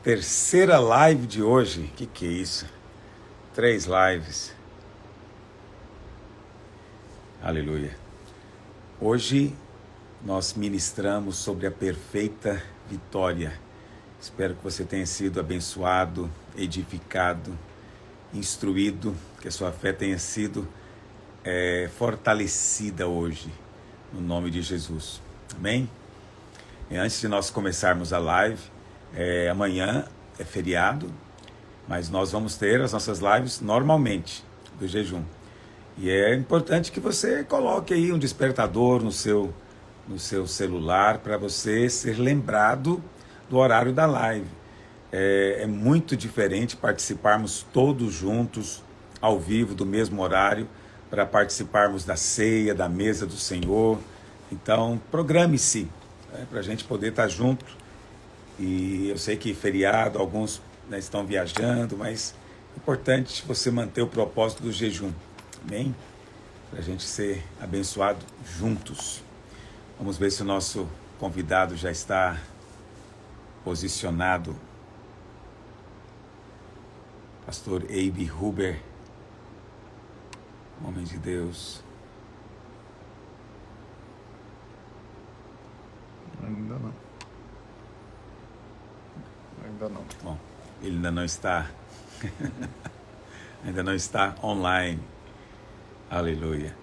Terceira live de hoje. Que é isso? 3 lives. Aleluia. Hoje nós ministramos sobre a perfeita vitória. Espero que você tenha sido abençoado, edificado, instruído, que a sua fé tenha sido fortalecida hoje, no nome de Jesus. Amém? E antes de nós começarmos a live, amanhã é feriado, mas nós vamos ter as nossas lives normalmente, do jejum. E é importante que você coloque aí um despertador no seu celular para você ser lembrado do horário da live. É muito diferente participarmos todos juntos, ao vivo, do mesmo horário, para participarmos da ceia, da mesa do Senhor. Então, programe-se, para a gente poder estar junto. E eu sei que feriado, alguns estão viajando, mas é importante você manter o propósito do jejum. Amém? Para a gente ser abençoado juntos. Vamos ver se o nosso convidado já está posicionado. Pastor Abe Huber, homem de Deus. Ainda não. Bom, ele ainda não está. Ainda não está online. Aleluia.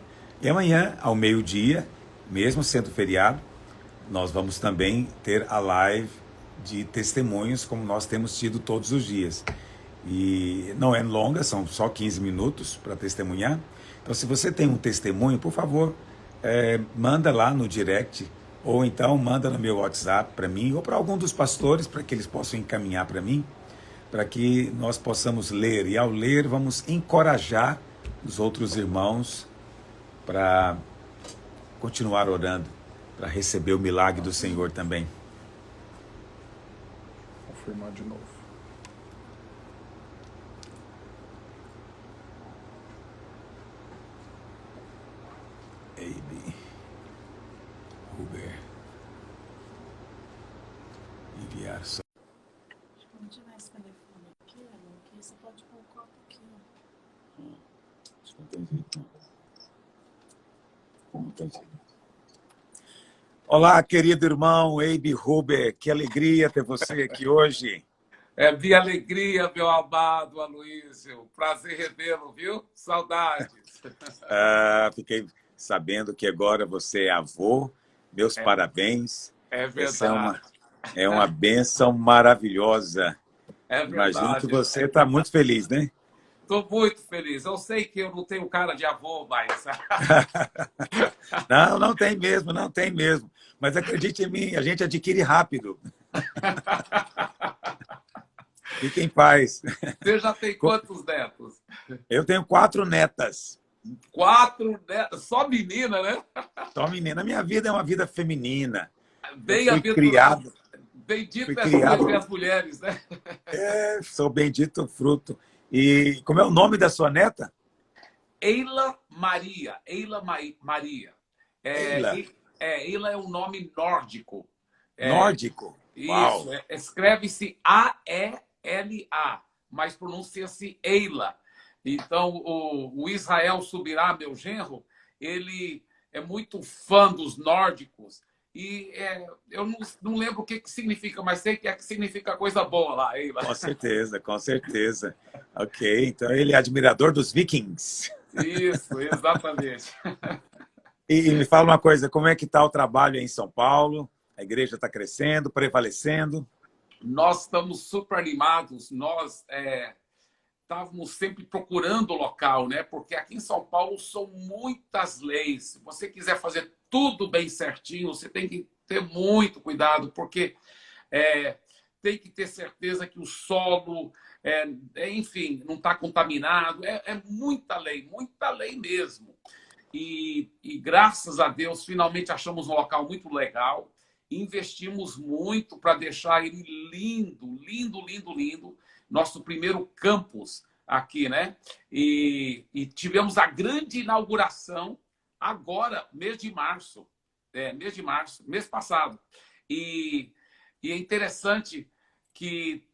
E amanhã, ao meio-dia, mesmo sendo feriado, nós vamos também ter a live de testemunhos, como nós temos tido todos os dias. E não é longa, são só 15 minutos para testemunhar. Então, se você tem um testemunho, por favor, manda lá no direct, ou então manda no meu WhatsApp para mim, ou para algum dos pastores, para que eles possam encaminhar para mim, para que nós possamos ler. E ao ler, vamos encorajar os outros irmãos para continuar orando, para receber o milagre do Senhor também. Confirmar de novo. Abe Huber. Enviar só. Se não tiver esse telefone aqui, você pode pôr o copo aqui. Acho que não tem jeito, não. Não tem jeito. Olá, querido irmão Abe Huber, que alegria ter você aqui hoje. É minha alegria, meu amado Aloísio. Prazer revê-lo, viu? Saudades. Fiquei sabendo que agora você é avô. Meus parabéns. É Essa verdade. é uma bênção maravilhosa. É verdade. Imagino que você está muito feliz, né? Estou muito feliz. Eu sei que eu não tenho cara de avô, mas... Não tem mesmo, não tem mesmo. Mas acredite em mim, a gente adquire rápido. Fique em paz. Você já tem quantos netos? Eu tenho 4 netas. 4 netas? Só menina, né? Só menina. Minha vida é uma vida feminina. Bem Eu fui criado. Bendito as mulheres, né? Sou bendito fruto. E como é o nome da sua neta? Eila Maria. Maria. Eila é um nome nórdico. Nórdico? Uau. Isso, escreve-se A-E-L-A, mas pronuncia-se Eila. Então, o Israel Subirá, meu genro, ele é muito fã dos nórdicos. E eu não lembro o que significa, mas sei que significa coisa boa lá, Eila. Com certeza, com certeza. Ok, então ele é admirador dos vikings. Isso, exatamente. E me fala uma coisa, como é que está o trabalho aí em São Paulo? A igreja está crescendo, prevalecendo? Nós estamos super animados. Nós estávamos sempre procurando o local, né? Porque aqui em São Paulo são muitas leis. Se você quiser fazer tudo bem certinho, você tem que ter muito cuidado, porque tem que ter certeza que o solo, enfim, não está contaminado. É muita lei mesmo. E graças a Deus, finalmente achamos um local muito legal. Investimos muito para deixar ele lindo, lindo, lindo, lindo. Nosso primeiro campus aqui, né? E tivemos a grande inauguração agora, mês de março, mês passado. E é interessante que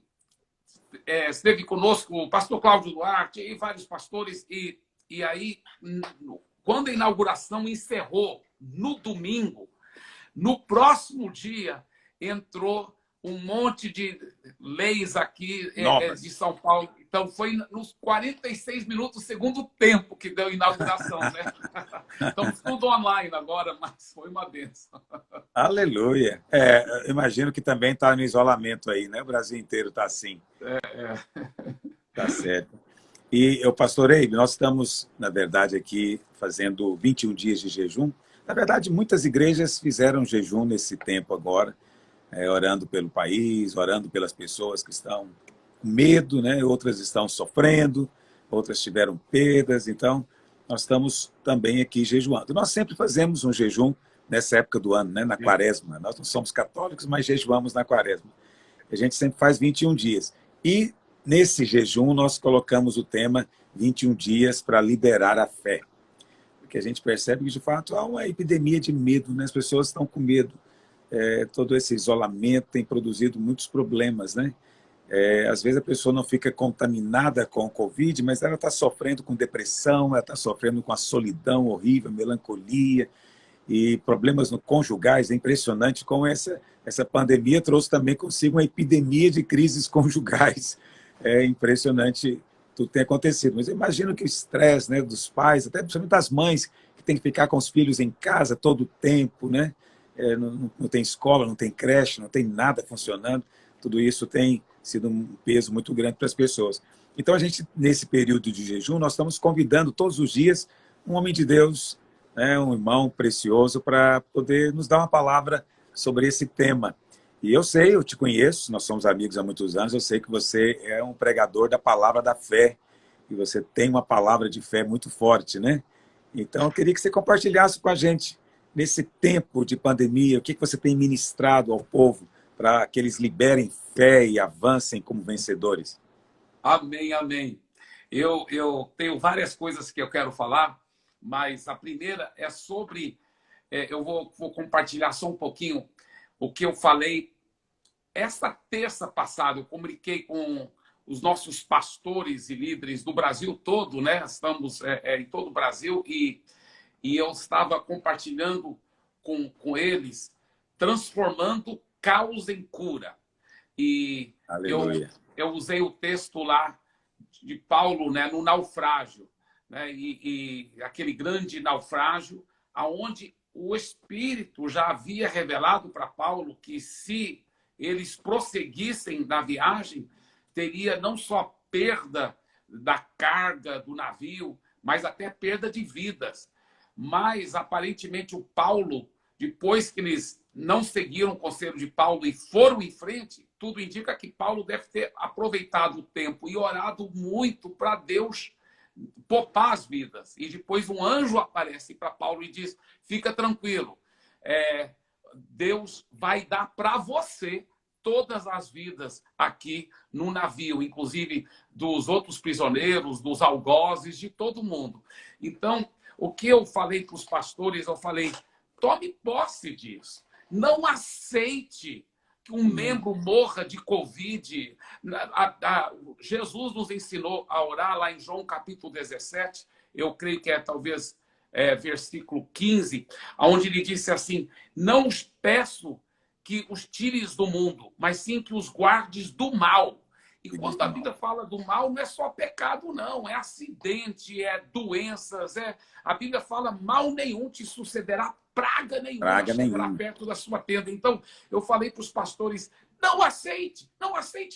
esteve conosco o pastor Cláudio Duarte e vários pastores. E aí, quando a inauguração encerrou no domingo, no próximo dia entrou um monte de leis aqui de São Paulo. Então, foi nos 46 minutos do segundo tempo que deu a inauguração, né? Estamos tudo online agora, mas foi uma bênção. Aleluia. Imagino que também está no isolamento aí, né? O Brasil inteiro está assim. Tá certo. E eu, pastor Eibe, nós estamos, na verdade, aqui fazendo 21 dias de jejum. Na verdade, muitas igrejas fizeram jejum nesse tempo agora, orando pelo país, orando pelas pessoas que estão com medo, né? Outras estão sofrendo, outras tiveram perdas. Então, nós estamos também aqui jejuando. Nós sempre fazemos um jejum nessa época do ano, né? Na quaresma. Nós não somos católicos, mas jejuamos na quaresma. A gente sempre faz 21 dias. E nesse jejum nós colocamos o tema 21 dias para liberar a fé. Porque a gente percebe que, de fato, há uma epidemia de medo, né? As pessoas estão com medo. Todo esse isolamento tem produzido muitos problemas, né? Às vezes a pessoa não fica contaminada com o Covid, mas ela está sofrendo com depressão, ela está sofrendo com a solidão horrível, melancolia e problemas no conjugais. É impressionante como essa pandemia trouxe também consigo uma epidemia de crises conjugais. É impressionante tudo que tem acontecido. Mas eu imagino que o estresse, né, dos pais, até principalmente das mães, que tem que ficar com os filhos em casa todo o tempo, né? Não tem escola, não tem creche, não tem nada funcionando. Tudo isso tem sido um peso muito grande para as pessoas. Então, a gente, nesse período de jejum, nós estamos convidando todos os dias um homem de Deus, né, um irmão precioso, para poder nos dar uma palavra sobre esse tema. E eu sei, eu te conheço, nós somos amigos há muitos anos, eu sei que você é um pregador da palavra da fé, e você tem uma palavra de fé muito forte, né? Então, eu queria que você compartilhasse com a gente, nesse tempo de pandemia, o que você tem ministrado ao povo para que eles liberem fé e avancem como vencedores? Amém, amém. Eu tenho várias coisas que eu quero falar, mas a primeira é sobre... eu vou compartilhar só um pouquinho o que eu falei. Esta terça passada, eu comuniquei com os nossos pastores e líderes do Brasil todo, né? Estamos em todo o Brasil e eu estava compartilhando com eles, transformando caos em cura. E eu usei o texto lá de Paulo, né, no naufrágio, né, e aquele grande naufrágio, aonde o Espírito já havia revelado para Paulo que se eles prosseguissem na viagem, teria não só perda da carga do navio, mas até perda de vidas. Mas, aparentemente, o Paulo, depois que eles não seguiram o conselho de Paulo e foram em frente, tudo indica que Paulo deve ter aproveitado o tempo e orado muito para Deus poupar as vidas. E depois um anjo aparece para Paulo e diz, fica tranquilo, Deus vai dar para você todas as vidas aqui no navio, inclusive dos outros prisioneiros, dos algozes, de todo mundo. Então, o que eu falei para os pastores, eu falei, tome posse disso. Não aceite que um membro morra de Covid. Jesus nos ensinou a orar lá em João capítulo 17, eu creio que talvez versículo 15, onde ele disse assim, não os peço que os tires do mundo, mas sim que os guardes do mal. E quando a Bíblia fala do mal, não é só pecado, não. É acidente, é doenças. A Bíblia fala, mal nenhum te sucederá, praga nenhuma chegará perto da sua tenda. Então, eu falei para os pastores, não aceite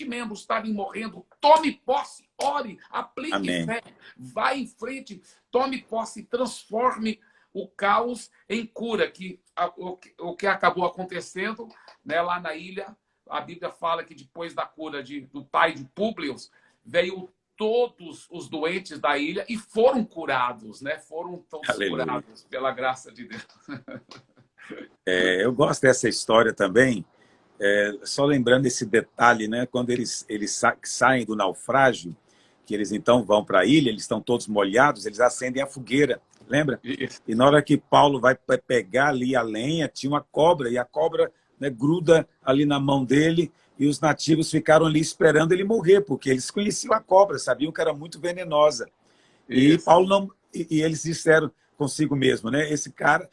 membros estarem morrendo. Tome posse, ore, aplique fé, vá em frente, tome posse, transforme o caos em cura, o que acabou acontecendo, né, lá na ilha. A Bíblia fala que depois da cura do pai de Públio, veio todos os doentes da ilha e foram curados, né? Foram todos curados pela graça de Deus. Eu gosto dessa história também, só lembrando esse detalhe, né? Quando eles saem do naufrágio, que eles então vão para a ilha, eles estão todos molhados, eles acendem a fogueira, lembra? Isso. E na hora que Paulo vai pegar ali a lenha, tinha uma cobra, e a cobra, né, gruda ali na mão dele, e os nativos ficaram ali esperando ele morrer, porque eles conheciam a cobra, sabiam que era muito venenosa. E Isso. Paulo não, e eles disseram consigo mesmo, né? Esse cara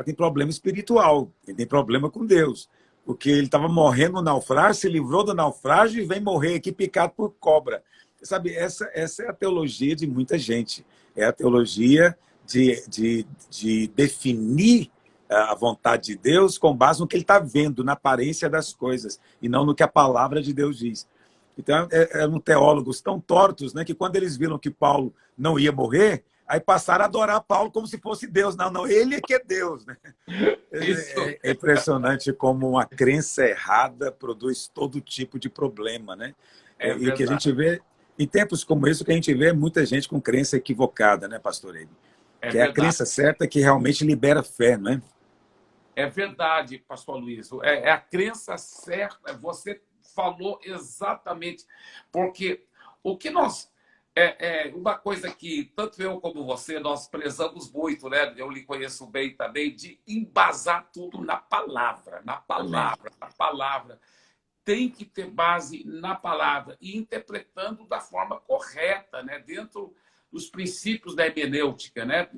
tem problema espiritual, ele tem problema com Deus, porque ele estava morrendo no naufrágio, se livrou do naufrágio e vem morrer aqui picado por cobra. Sabe, essa é a teologia de muita gente. É a teologia de definir a vontade de Deus com base no que ele está vendo, na aparência das coisas, e não no que a palavra de Deus diz. Então, eram teólogos tão tortos, né, que quando eles viram que Paulo não ia morrer, aí passaram a adorar Paulo como se fosse Deus. Não, não, ele é que é Deus. Né? Isso. É impressionante como uma crença errada produz todo tipo de problema. Né? É E o que a verdade. gente vê, em tempos como esse, o que a gente vê é muita gente com crença equivocada, né, pastor Ele? É Que é a verdade. crença certa que realmente libera fé, não é? É verdade, pastor Luiz. É a crença certa. Você falou exatamente. Porque o que nós... uma coisa que tanto eu como você, nós prezamos muito, né? Eu lhe conheço bem também, de embasar tudo na palavra. Na Amém. palavra, na palavra. Tem que ter base na palavra e interpretando da forma correta, né? Dentro dos princípios da hermenêutica, né?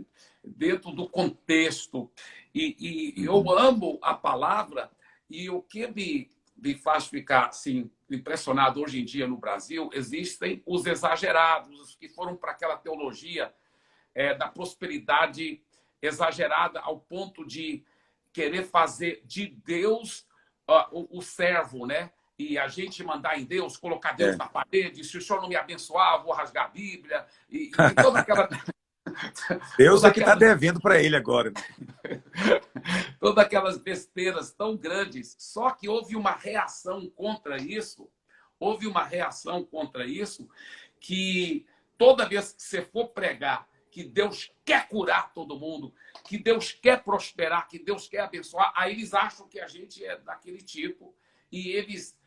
Dentro do contexto. E eu amo a palavra, e o que me faz ficar assim, impressionado hoje em dia no Brasil, existem os exagerados, os que foram para aquela teologia da prosperidade exagerada ao ponto de querer fazer de Deus o servo, né? E a gente mandar em Deus, colocar Deus na parede, se o senhor não me abençoar, eu vou rasgar a Bíblia, e toda aquela... Deus toda é que está aquela, devendo para ele agora. todas aquelas besteiras tão grandes. Só que houve uma reação contra isso, que toda vez que você for pregar que Deus quer curar todo mundo, que Deus quer prosperar, que Deus quer abençoar, aí eles acham que a gente é daquele tipo, e eles...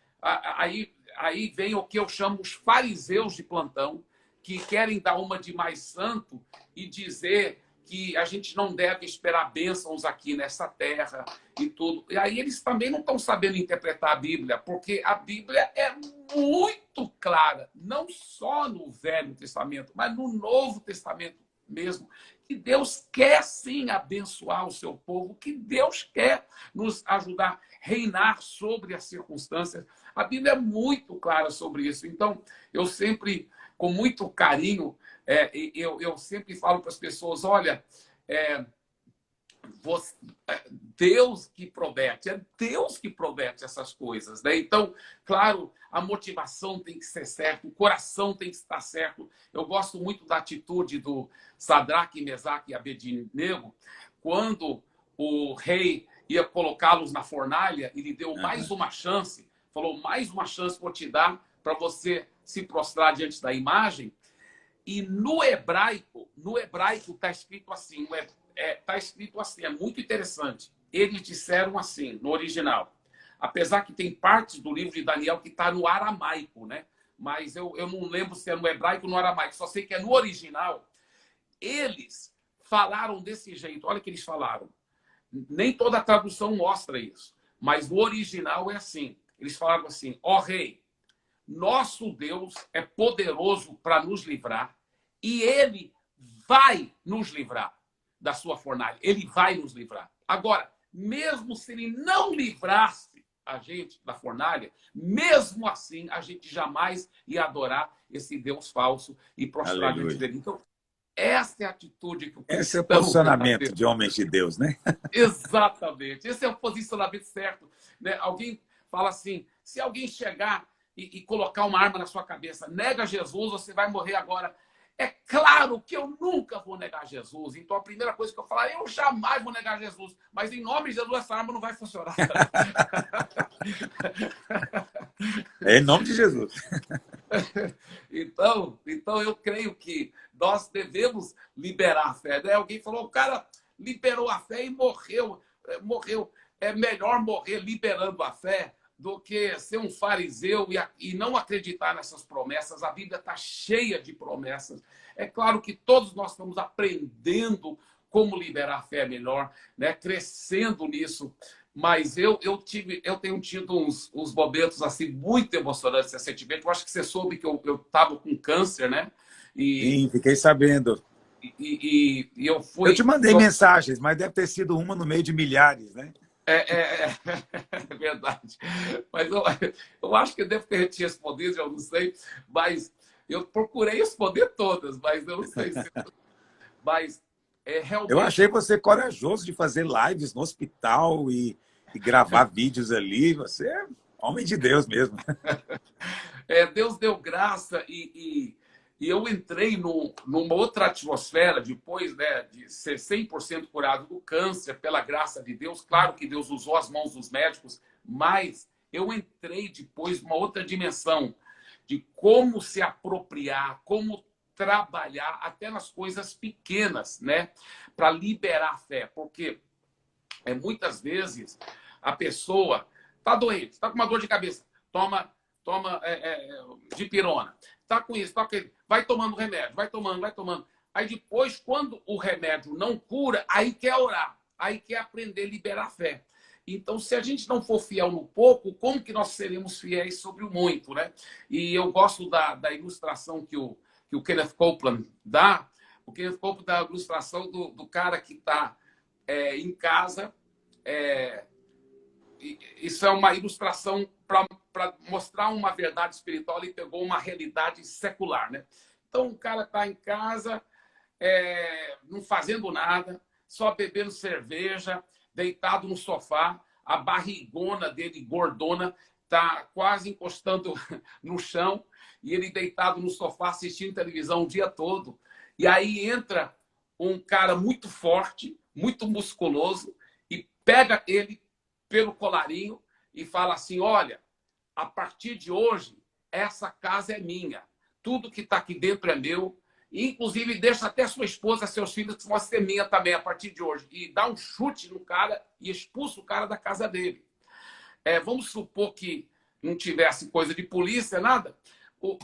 Aí vem o que eu chamo os fariseus de plantão, que querem dar uma de mais santo e dizer que a gente não deve esperar bênçãos aqui nessa terra e tudo. E aí eles também não estão sabendo interpretar a Bíblia, porque a Bíblia é muito clara, não só no Velho Testamento, mas no Novo Testamento mesmo, que Deus quer sim abençoar o seu povo, que Deus quer nos ajudar a reinar sobre as circunstâncias. A Bíblia é muito clara sobre isso. Então, eu sempre, com muito carinho, eu sempre falo para as pessoas, olha, Deus que promete, é Deus que promete essas coisas, né? Então, claro, a motivação tem que ser certa, o coração tem que estar certo. Eu gosto muito da atitude do Sadraque, Mesaque e Abednego, quando o rei ia colocá-los na fornalha e lhe deu mais uma chance, falou, mais uma chance vou te dar para você se prostrar diante da imagem. E no hebraico está escrito assim, é muito interessante. Eles disseram assim, no original, apesar que tem partes do livro de Daniel que está no aramaico, né? Mas eu não lembro se é no hebraico ou no aramaico, só sei que é no original. Eles falaram desse jeito, olha o que eles falaram. Nem toda a tradução mostra isso, mas o original é assim. Eles falaram assim, ó rei, nosso Deus é poderoso para nos livrar e ele vai nos livrar da sua fornalha. Ele vai nos livrar. Agora, mesmo se ele não livrasse a gente da fornalha, mesmo assim, a gente jamais ia adorar esse Deus falso e prostrar diante dele. Então, essa é a atitude que o cristão... Esse é o posicionamento de homens de Deus, né? Exatamente. Esse é o posicionamento certo. Né? Alguém fala assim, se alguém chegar e colocar uma arma na sua cabeça, nega Jesus, você vai morrer agora. É claro que eu nunca vou negar Jesus. Então, a primeira coisa que eu falar, eu jamais vou negar Jesus. Mas, em nome de Jesus, essa arma não vai funcionar. É em nome de Jesus. Então, eu creio que nós devemos liberar a fé. Né? Alguém falou, o cara liberou a fé e morreu. É melhor morrer liberando a fé do que ser um fariseu e não acreditar nessas promessas. A Bíblia está cheia de promessas. É claro que todos nós estamos aprendendo como liberar a fé melhor, né? Crescendo nisso. Mas eu tenho tido uns momentos assim muito emocionantes recentemente. Eu acho que você soube que eu estava com câncer, né? E, Sim, fiquei sabendo. e eu Eu te fui. mandei mensagens, mas deve ter sido uma no meio de milhares, né? É verdade. Mas eu acho que eu devo ter te respondido, eu não sei. Mas eu procurei responder todas, mas eu não sei se. Mas Eu realmente. achei você corajoso de fazer lives no hospital e gravar vídeos ali. Você é homem de Deus mesmo. Deus deu graça e eu entrei numa outra atmosfera depois, né, de ser 100% curado do câncer, pela graça de Deus. Claro que Deus usou as mãos dos médicos, mas eu entrei depois numa outra dimensão de como se apropriar, como trabalhar até nas coisas pequenas, né, para liberar a fé. Porque muitas vezes a pessoa está doente, está com uma dor de cabeça, toma dipirona, está com isso, tá com isso, vai tomando remédio, vai tomando. Aí depois, quando o remédio não cura, aí quer orar, aí quer aprender a liberar a fé. Então, se a gente não for fiel no pouco, como que nós seremos fiéis sobre o muito, né? E eu gosto da ilustração que o Kenneth Copeland dá. O Kenneth Copeland dá a ilustração do cara que está em casa. Isso é uma ilustração para mostrar uma verdade espiritual. Ele pegou uma realidade secular, né? Então, o cara está em casa, não fazendo nada, só bebendo cerveja, deitado no sofá, a barrigona dele, gordona, está quase encostando no chão, e ele deitado no sofá, assistindo televisão o dia todo. E aí entra um cara muito forte, muito musculoso, e pega ele pelo colarinho e fala assim: olha, a partir de hoje, essa casa é minha. Tudo que está aqui dentro é meu. Inclusive, deixa até sua esposa, seus filhos, que vão ser minha também a partir de hoje. E dá um chute no cara e expulsa o cara da casa dele. Vamos supor que não tivesse coisa de polícia, nada.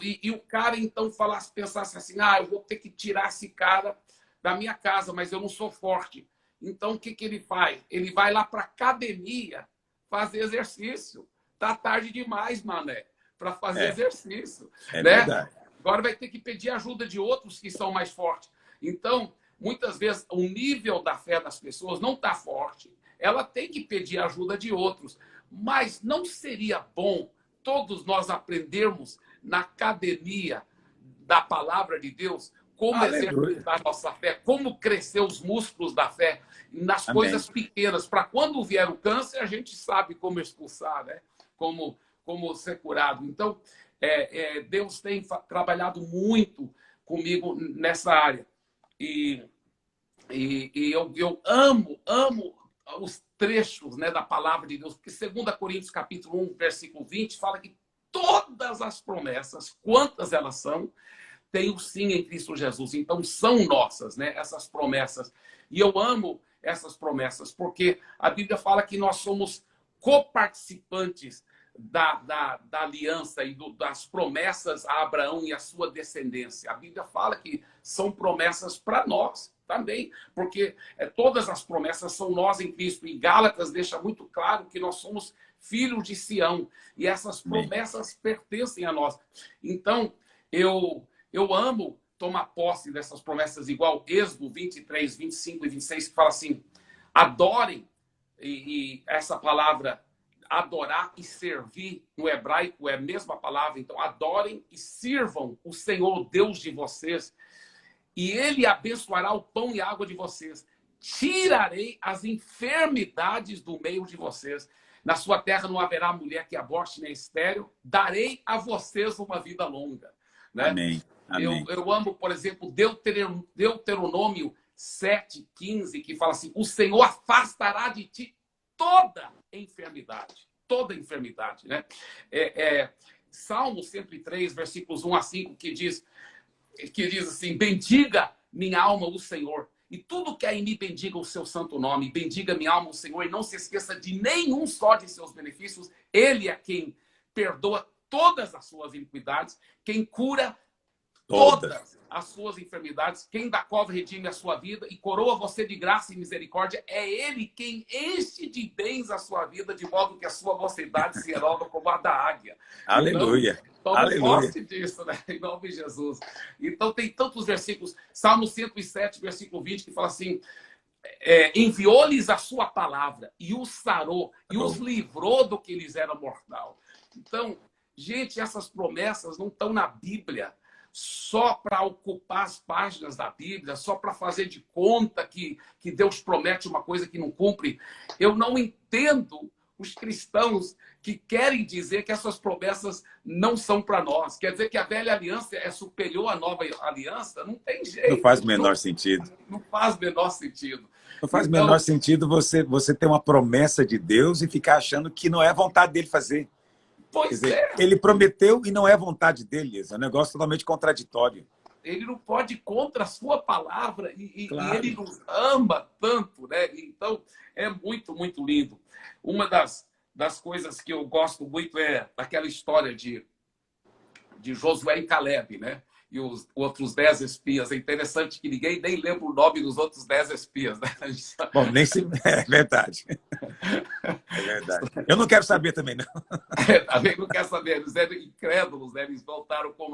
E o cara, então, pensasse assim: eu vou ter que tirar esse cara da minha casa, mas eu não sou forte. Então, o que ele faz? Ele vai lá para a academia fazer exercício. Tá tarde demais, mané, para fazer exercício. É né? verdade. Agora vai ter que pedir ajuda de outros que são mais fortes. Então, muitas vezes, o nível da fé das pessoas não está forte. Ela tem que pedir ajuda de outros. Mas não seria bom todos nós aprendermos na academia da palavra de Deus como Aleluia. exercitar nossa fé, como crescer os músculos da fé nas Amém. coisas pequenas, para quando vier o câncer, a gente sabe como expulsar, né? Como ser curado. Então, Deus tem trabalhado muito comigo nessa área. E eu amo os trechos, né, da palavra de Deus, porque 2 Coríntios capítulo 1, versículo 20, fala que todas as promessas, quantas elas são, tem o sim em Cristo Jesus. Então, são nossas, né, essas promessas. E eu amo essas promessas, porque a Bíblia fala que nós somos coparticipantes da aliança e das promessas a Abraão e a sua descendência. A Bíblia fala que são promessas para nós também, porque todas as promessas são nós em Cristo. E Gálatas deixa muito claro que nós somos filhos de Sião, e essas promessas pertencem a nós. Então, eu amo tomar posse dessas promessas, igual Êxodo 23, 25 e 26, que fala assim: adorem, e essa palavra adorar e servir no hebraico é a mesma palavra. Então, adorem e sirvam o Senhor, Deus de vocês, e Ele abençoará o pão e a água de vocês. Tirarei as enfermidades do meio de vocês. Na sua terra não haverá mulher que aborte nem estéril. Darei a vocês uma vida longa. Né? Amém. Amém. Eu amo, por exemplo, Deuteronômio 7,15, que fala assim: o Senhor afastará de ti toda enfermidade. Toda enfermidade. Né? Salmo 103, versículos 1 a 5, que diz assim: bendiga minha alma o Senhor, e tudo que há em mim bendiga o seu santo nome. Bendiga minha alma o Senhor, e não se esqueça de nenhum só de seus benefícios. Ele é quem perdoa todas as suas iniquidades, quem cura Todas. as suas enfermidades. Quem da cova redime a sua vida e coroa você de graça e misericórdia. É ele quem enche de bens a sua vida, de modo que a sua mocidade se renova como a da águia. Aleluia. Então Aleluia. posse disso, né? Em nome de Jesus. Então tem tantos versículos. Salmo 107, versículo 20, que fala assim: enviou-lhes a sua palavra e os sarou e os livrou do que lhes era mortal. Então, gente, essas promessas não estão na Bíblia só para ocupar as páginas da Bíblia, só para fazer de conta que Deus promete uma coisa que não cumpre. Eu não entendo os cristãos que querem dizer que essas promessas não são para nós. Quer dizer que a velha aliança é superior à nova aliança? Não tem jeito. Não faz o menor sentido. Não faz o menor sentido. Não faz o Então, menor sentido você ter uma promessa de Deus e ficar achando que não é vontade dele fazer. Quer pois dizer, é. ele prometeu e não é vontade dele. É um negócio totalmente contraditório. Ele não pode ir contra a sua palavra e Claro. ele nos ama tanto, né? Então, é muito, muito lindo. Uma das coisas que eu gosto muito é aquela história de Josué e Caleb, né? E os outros 10 espias. É interessante que ninguém nem lembra o nome dos outros 10 espias, né? Bom, nem se... É verdade. É verdade. Eu não quero saber também, não. Também não quer saber. Eles eram incrédulos, né? Eles voltaram com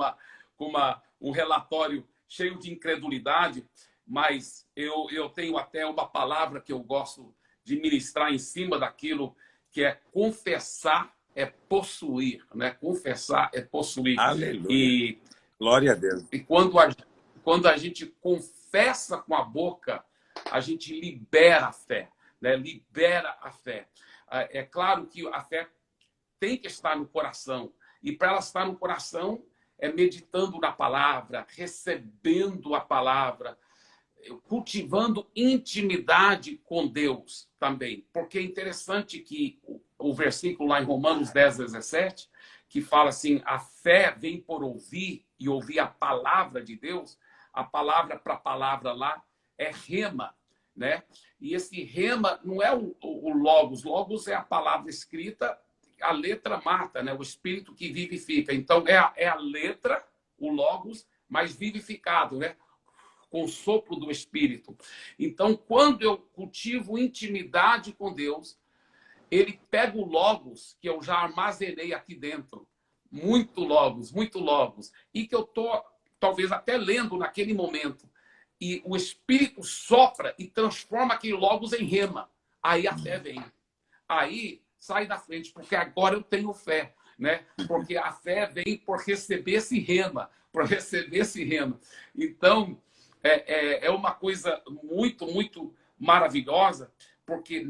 um relatório cheio de incredulidade, mas eu tenho até uma palavra que eu gosto de ministrar em cima daquilo, que é confessar é possuir, né? Confessar é possuir. Aleluia. Glória a Deus. E quando a gente confessa com a boca, a gente libera a fé, né? Libera a fé. É claro que a fé tem que estar no coração. E para ela estar no coração, é meditando na palavra, recebendo a palavra, cultivando intimidade com Deus também. Porque é interessante que o versículo lá em Romanos 10, 17, que fala assim: a fé vem por ouvir e ouvir a palavra de Deus. A palavra para palavra lá é rema, né? E esse rema não é o logos. Logos é a palavra escrita, a letra mata, né? O espírito que vivifica. Então, é a letra, o logos, mas vivificado, né? Com o sopro do espírito. Então, quando eu cultivo intimidade com Deus, ele pega o logos que eu já armazenei aqui dentro. Muito logos, e que eu estou, talvez, até lendo naquele momento. E o Espírito sopra e transforma aquele logos em rema. Aí a fé vem. Aí sai da frente, porque agora eu tenho fé, né? Porque a fé vem por receber esse rema, Então, é uma coisa muito, muito maravilhosa, porque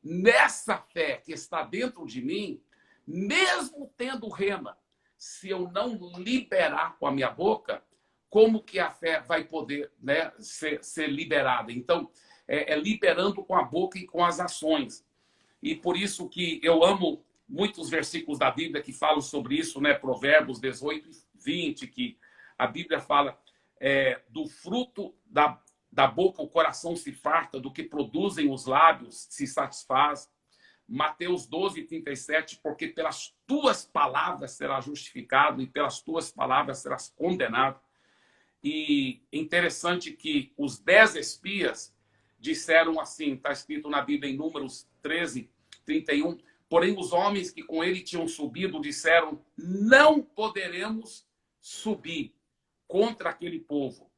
nessa fé que está dentro de mim, mesmo tendo rema, se eu não liberar com a minha boca, como que a fé vai poder, né, ser liberada? Então, liberando com a boca e com as ações. E por isso que eu amo muitos versículos da Bíblia que falam sobre isso, né? Provérbios 18 e 20, que a Bíblia fala do fruto da boca o coração se farta, do que produzem os lábios se satisfaz. Mateus 12, 37, porque pelas tuas palavras serás justificado e pelas tuas palavras serás condenado. E interessante que os 10 espias disseram assim, está escrito na Bíblia em Números 13, 31, porém os homens que com ele tinham subido disseram: não poderemos subir contra aquele povo,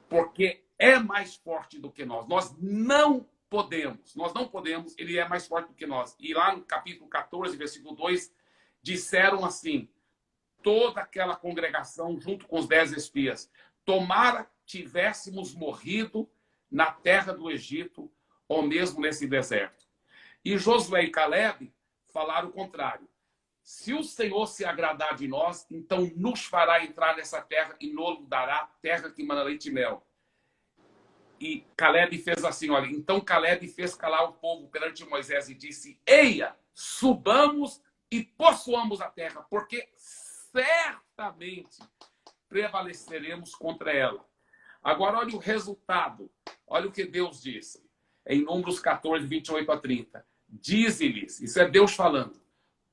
porque é mais forte do que nós. Nós não podemos, ele é mais forte do que nós. E lá no capítulo 14, versículo 2, disseram assim, toda aquela congregação junto com os 10 espias: tomara tivéssemos morrido na terra do Egito ou mesmo nesse deserto. E Josué e Caleb falaram o contrário. Se o Senhor se agradar de nós, então nos fará entrar nessa terra e nos dará terra que mana leite e mel. E Caleb fez assim, olha, então Caleb fez calar o povo perante Moisés e disse: eia, subamos e possuamos a terra, porque certamente prevaleceremos contra ela. Agora, olha o resultado. Olha o que Deus disse. Em Números 14, 28 a 30. Dize-lhes, isso é Deus falando: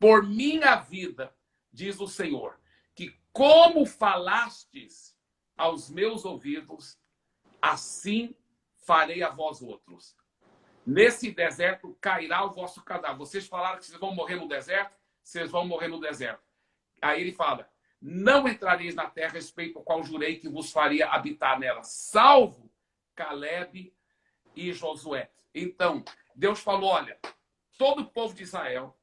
por minha vida, diz o Senhor, que como falastes aos meus ouvidos, assim farei a vós outros. Nesse deserto cairá o vosso cadáver. Vocês falaram que vocês vão morrer no deserto? Vocês vão morrer no deserto. Aí ele fala, não entrareis na terra, respeito ao qual jurei que vos faria habitar nela, salvo Caleb e Josué. Então, Deus falou, olha, todo o povo de Israel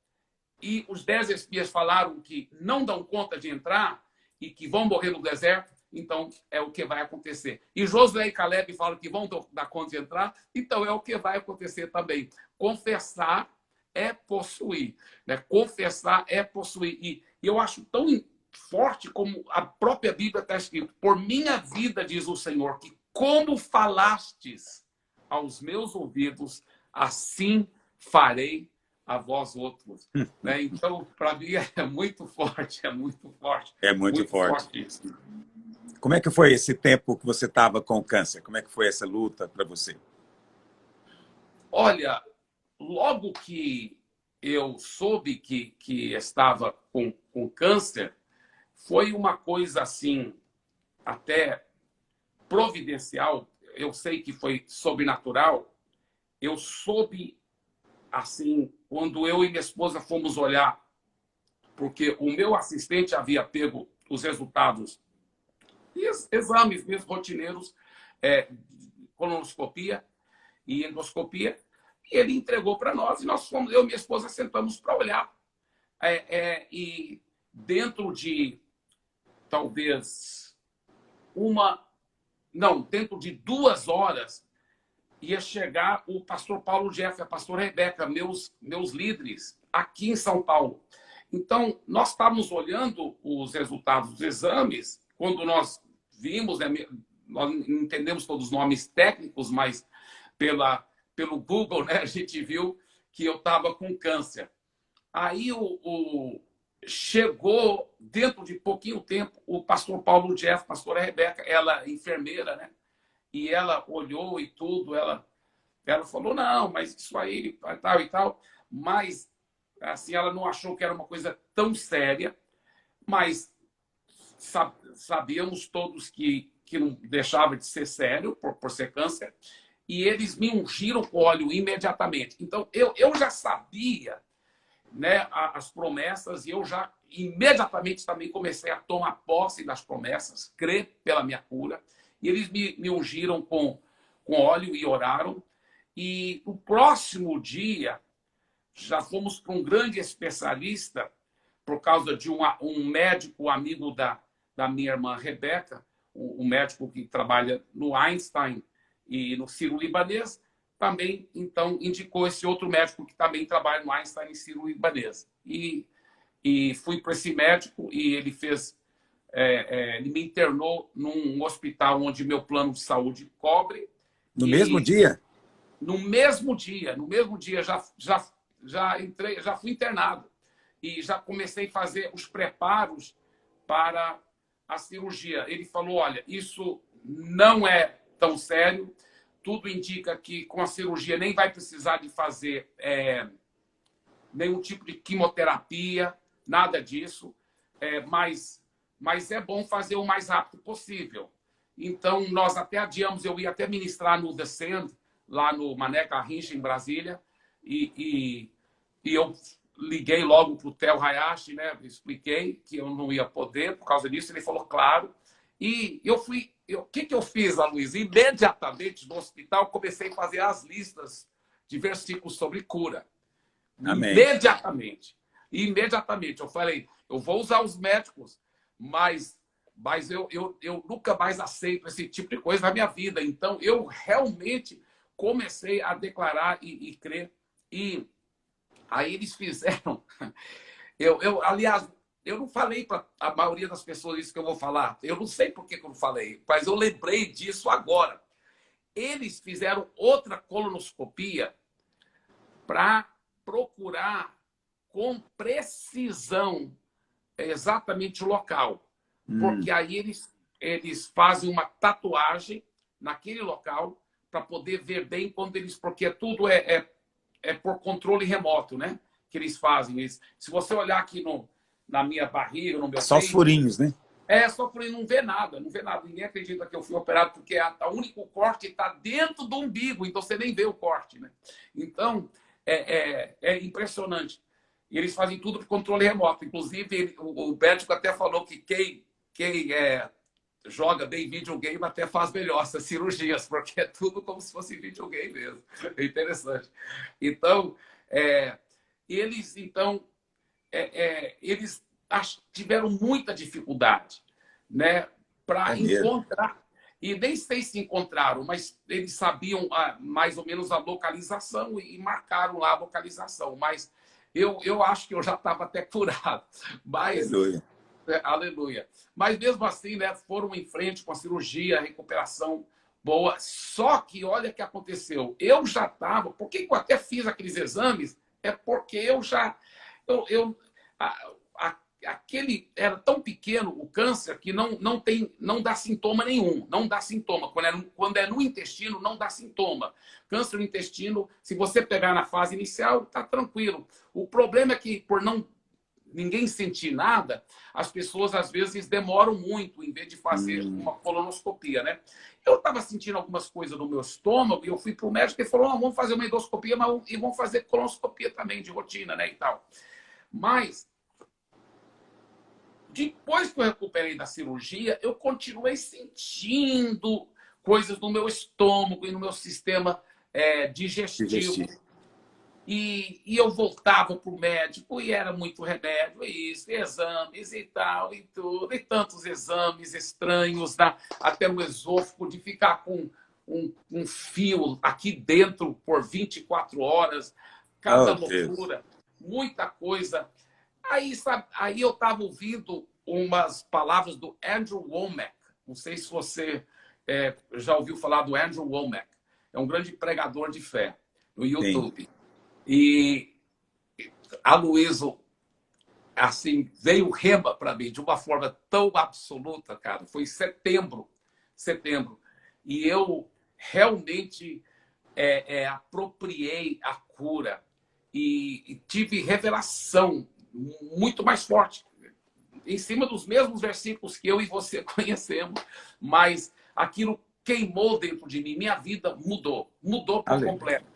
e os 10 espias falaram que não dão conta de entrar e que vão morrer no deserto, então é o que vai acontecer. E Josué e Caleb falam que vão dar conta de entrar, então é o que vai acontecer também. Confessar é possuir, né? Confessar é possuir. E eu acho tão forte como a própria Bíblia está escrito, por minha vida, diz o Senhor, que como falastes aos meus ouvidos, assim farei a vós outros. Né? Então, para mim, é muito forte, é muito forte. É muito forte. Isso. Como é que foi esse tempo que você estava com câncer? Como é que foi essa luta para você? Olha, logo que eu soube que estava com câncer, foi uma coisa assim, até providencial. Eu sei que foi sobrenatural. Eu soube, assim, quando eu e minha esposa fomos olhar, porque o meu assistente havia pego os resultados e exames mesmo rotineiros, colonoscopia e endoscopia, e ele entregou para nós, e nós fomos, eu e minha esposa sentamos para olhar. E dentro de, talvez, dentro de 2 horas, ia chegar o pastor Paulo Jeff, a pastora Rebeca, meus líderes, aqui em São Paulo. Então, nós estávamos olhando os resultados dos exames, quando nós vimos, né, nós não entendemos todos os nomes técnicos, mas pelo Google, né, a gente viu que eu estava com câncer. Aí chegou, dentro de pouquinho tempo, o pastor Paulo Jeff, a pastora Rebeca, ela é enfermeira, né? E ela olhou e tudo, ela falou, não, mas isso aí, tal e tal. Mas, assim, ela não achou que era uma coisa tão séria, mas sabíamos todos que não deixava de ser sério, por ser câncer, e eles me ungiram com óleo imediatamente. Então, eu já sabia, né, as promessas, e eu já imediatamente também comecei a tomar posse das promessas, crer pela minha cura, e eles me ungiram com óleo e oraram. E no próximo dia, já fomos para um grande especialista, por causa de um médico amigo da minha irmã Rebeca, um médico que trabalha no Einstein e no Sírio-Libanês, também, então, indicou esse outro médico que também trabalha no Einstein e Sírio-Libanês. E fui para esse médico e ele fez... ele me internou num hospital onde meu plano de saúde cobre. No mesmo dia? No mesmo dia já entrei, já fui internado e já comecei a fazer os preparos para a cirurgia. Ele falou, olha, isso não é tão sério, tudo indica que com a cirurgia nem vai precisar de fazer nenhum tipo de quimioterapia, nada disso, mas é bom fazer o mais rápido possível. Então, nós até adiamos, eu ia até ministrar no The Sand, lá no Mané Garrincha, em Brasília, e eu liguei logo para o Theo Hayashi, né? Expliquei que eu não ia poder por causa disso, ele falou, claro. E o que eu fiz, Luiz? Imediatamente no hospital, comecei a fazer as listas de versículos sobre cura. Amém. Imediatamente. Eu falei, eu vou usar os médicos, mas eu nunca mais aceito esse tipo de coisa na minha vida. Então, eu realmente comecei a declarar e crer. E aí eles fizeram... Aliás, eu não falei para a maioria das pessoas isso que eu vou falar. Eu não sei por que eu não falei, mas eu lembrei disso agora. Eles fizeram outra colonoscopia para procurar com precisão exatamente o local. Porque aí eles fazem uma tatuagem naquele local para poder ver bem quando eles... Porque tudo é por controle remoto, né? Que eles fazem. Se você olhar aqui na minha barriga, no meu Só os peito. furinhos, né? Só por aí não vê nada, não vê nada. Ninguém acredita que eu fui operado, porque o único corte está dentro do umbigo, então você nem vê o corte, né? Então, é impressionante. E eles fazem tudo por controle remoto. Inclusive, o médico até falou que quem joga bem videogame até faz melhor essas cirurgias, porque é tudo como se fosse videogame mesmo. É interessante. Então, eles tiveram muita dificuldade, né, para encontrar. E nem sei se encontraram, mas eles sabiam mais ou menos a localização e marcaram lá a localização. Mas eu acho que eu já estava até curado. Mas, Aleluia. Aleluia. Mas mesmo assim, né, foram em frente com a cirurgia, a recuperação boa. Só que olha o que aconteceu. Eu já estava. Por que eu até fiz aqueles exames? É porque eu já. Aquele era tão pequeno o câncer que não dá sintoma nenhum, não dá sintoma. Quando é no intestino, não dá sintoma. Câncer no intestino, se você pegar na fase inicial, tá tranquilo. O problema é que, por ninguém sentir nada, as pessoas às vezes demoram muito em vez de fazer uma colonoscopia, né? Eu estava sentindo algumas coisas no meu estômago e eu fui para o médico e ele falou: vamos fazer uma endoscopia, e vamos fazer colonoscopia também de rotina, né, e tal. Mas depois que eu recuperei da cirurgia, eu continuei sentindo coisas no meu estômago e no meu sistema digestivo. E eu voltava para o médico e era muito remédio, isso, exames e tal, e tudo, e tantos exames estranhos, até no esôfago, de ficar com um fio aqui dentro por 24 horas, cada loucura, muita coisa. Aí eu estava ouvindo umas palavras do Andrew Wommack. Não sei se você já ouviu falar do Andrew Wommack. É um grande pregador de fé no YouTube. Sim. E a Luísa, assim, veio rema para mim de uma forma tão absoluta, cara. Foi em setembro. E eu realmente apropriei a cura e tive revelação muito mais forte, em cima dos mesmos versículos que eu e você conhecemos, mas aquilo queimou dentro de mim, minha vida mudou por completo.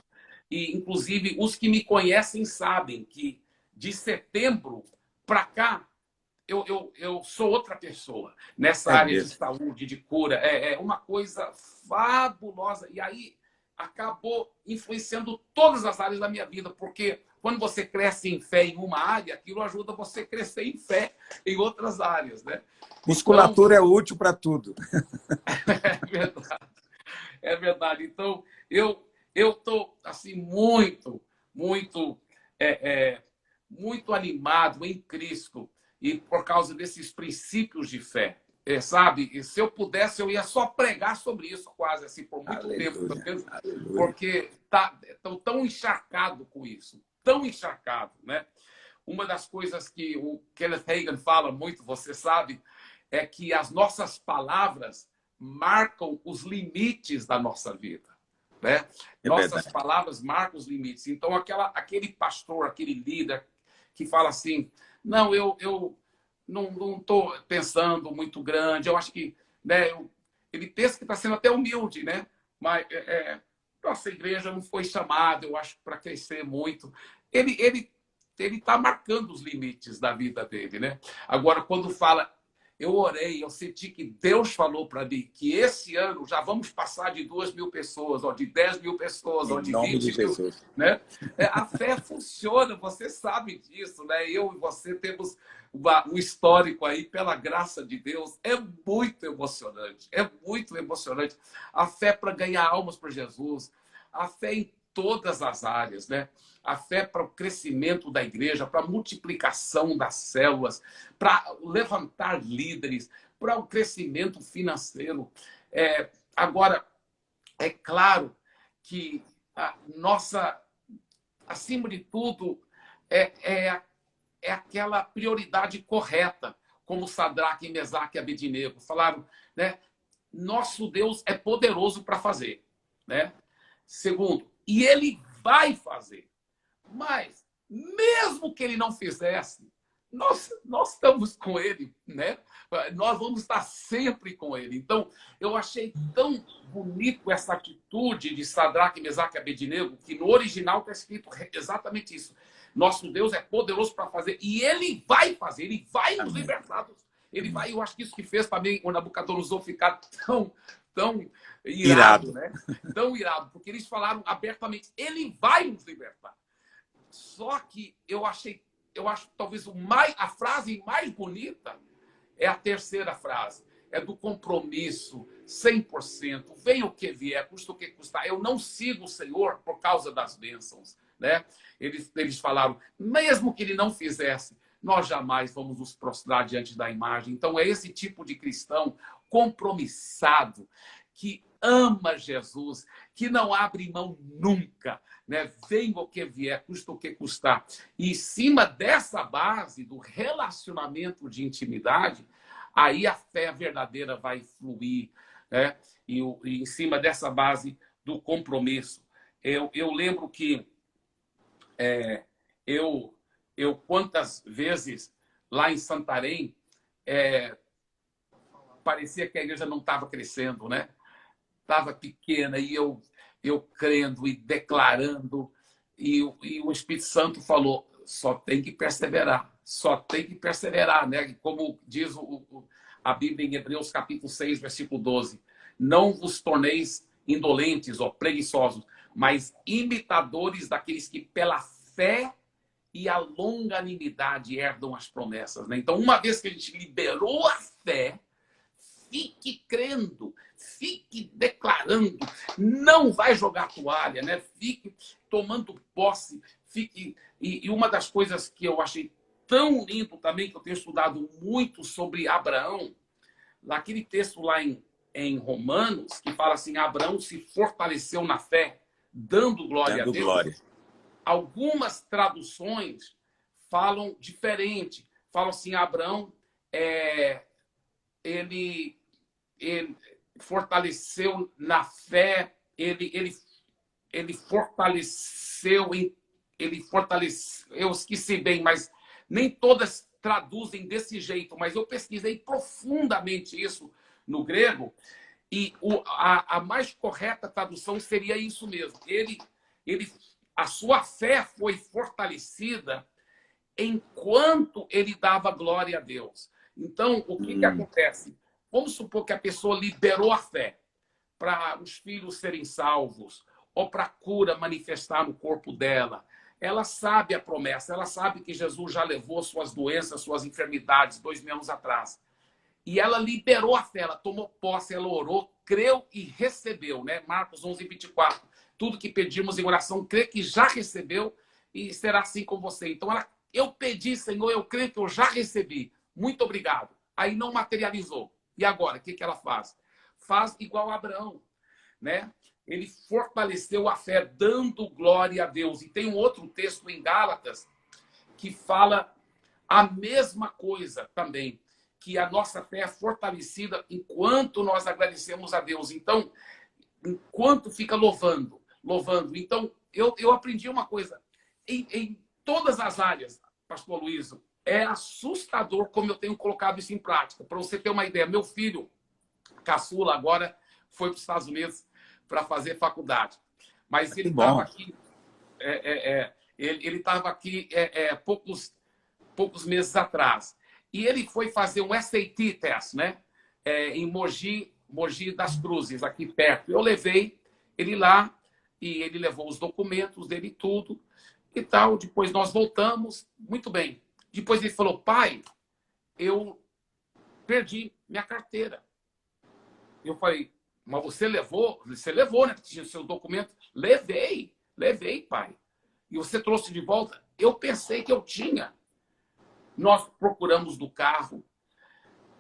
E, inclusive, os que me conhecem sabem que de setembro para cá, eu sou outra pessoa nessa área de saúde, de cura. É uma coisa fabulosa. E aí acabou influenciando todas as áreas da minha vida, porque quando você cresce em fé em uma área, aquilo ajuda você a crescer em fé em outras áreas, né? Musculatura então, é útil para tudo. É verdade. É verdade. Então, eu estou assim, muito animado em Cristo e por causa desses princípios de fé. Sabe? E se eu pudesse, eu ia só pregar sobre isso quase assim por muito tempo. Porque estou tão encharcado com isso. Tão encharcado, né? Uma das coisas que o Kenneth Hagin fala muito, você sabe, é que as nossas palavras marcam os limites da nossa vida, né? Nossas palavras marcam os limites. Então, aquele pastor, aquele líder que fala assim, não, eu não estou pensando muito grande, eu acho que, né, ele pensa que está sendo até humilde, né? Mas nossa igreja não foi chamada, eu acho, para crescer muito. Ele está marcando os limites da vida dele, né? Agora, quando fala, eu orei, eu senti que Deus falou para mim que esse ano já vamos passar de 2.000 pessoas, ou de 10.000 pessoas, ou de 20.000, né? A fé funciona, você sabe disso, né? Eu e você temos um histórico aí, pela graça de Deus. É muito emocionante, é muito emocionante. A fé para ganhar almas para Jesus, a fé em todas as áreas, né? A fé para o crescimento da igreja, para a multiplicação das células, para levantar líderes, para o crescimento financeiro. Agora, é claro que a nossa, acima de tudo, é aquela prioridade correta, como Sadraque, Mesaque e Abednego falaram, né? Nosso Deus é poderoso para fazer, né? Segundo, e ele vai fazer. Mas, mesmo que ele não fizesse, nós estamos com ele, né? Nós vamos estar sempre com ele. Então, eu achei tão bonito essa atitude de Sadraque, Mesaque e Abednego, que no original está escrito exatamente isso. Nosso Deus é poderoso para fazer, e ele vai fazer, ele vai nos libertar. Ele vai, eu acho que isso que fez também o Nabucodonosor ficar tão irado, né? Tão irado, porque eles falaram abertamente, ele vai nos libertar. Só que eu acho talvez a frase mais bonita é a terceira frase. É do compromisso, 100%. Venha o que vier, custa o que custar. Eu não sigo o Senhor por causa das bênçãos, né? Eles falaram, mesmo que ele não fizesse, nós jamais vamos nos prostrar diante da imagem. Então, é esse tipo de cristão compromissado, que ama Jesus, que não abre mão nunca, né? Venha o que vier, custa o que custar. E em cima dessa base do relacionamento de intimidade, aí a fé verdadeira vai fluir, né? E em cima dessa base do compromisso. Eu lembro que eu quantas vezes lá em Santarém parecia que a igreja não estava crescendo, né? Estava pequena, e eu crendo e declarando, e o Espírito Santo falou, só tem que perseverar, né? E como diz a Bíblia em Hebreus capítulo 6, versículo 12, não vos torneis indolentes ou preguiçosos, mas imitadores daqueles que pela fé e a longanimidade herdam as promessas, né? Então, uma vez que a gente liberou a fé, fique crendo, fique declarando, não vai jogar toalha, né? Fique tomando posse, fique... E uma das coisas que eu achei tão lindo também, que eu tenho estudado muito sobre Abraão, naquele texto lá em Romanos, que fala assim, Abraão se fortaleceu na fé, dando glória a Deus. Glória. Algumas traduções falam diferente. Falam assim, Abraão, ele fortaleceu na fé, ele fortaleceu, eu esqueci bem, mas nem todas traduzem desse jeito, mas eu pesquisei profundamente isso no grego, e a mais correta tradução seria isso mesmo. A sua fé foi fortalecida enquanto ele dava glória a Deus. Então, o que acontece? Vamos supor que a pessoa liberou a fé para os filhos serem salvos ou para a cura manifestar no corpo dela. Ela sabe a promessa, ela sabe que Jesus já levou suas doenças, suas enfermidades 2000 anos atrás. E ela liberou a fé, ela tomou posse, ela orou, creu e recebeu, né? Marcos 11, 24. Tudo que pedimos em oração, crê que já recebeu e será assim com você. Então, eu pedi, Senhor, eu creio que eu já recebi. Muito obrigado. Aí não materializou. E agora, o que ela faz? Faz igual a Abraão, né? Ele fortaleceu a fé, dando glória a Deus. E tem um outro texto em Gálatas que fala a mesma coisa também, que a nossa fé é fortalecida enquanto nós agradecemos a Deus. Então, enquanto fica louvando. Então, eu aprendi uma coisa. Em todas as áreas, pastor Luiz, é assustador como eu tenho colocado isso em prática. Para você ter uma ideia, meu filho, caçula, agora foi para os Estados Unidos para fazer faculdade. Mas ele estava aqui... ele estava aqui poucos meses atrás. E ele foi fazer um SAT test, né? Em Mogi das Cruzes, aqui perto. Eu levei ele lá e ele levou os documentos dele, tudo e tal. Depois nós voltamos, muito bem. Depois ele falou, pai, eu perdi minha carteira. Eu falei, mas você levou? Você levou, né? Tinha seu documento. Levei, pai. E você trouxe de volta? Eu pensei que eu tinha. Nós procuramos do carro.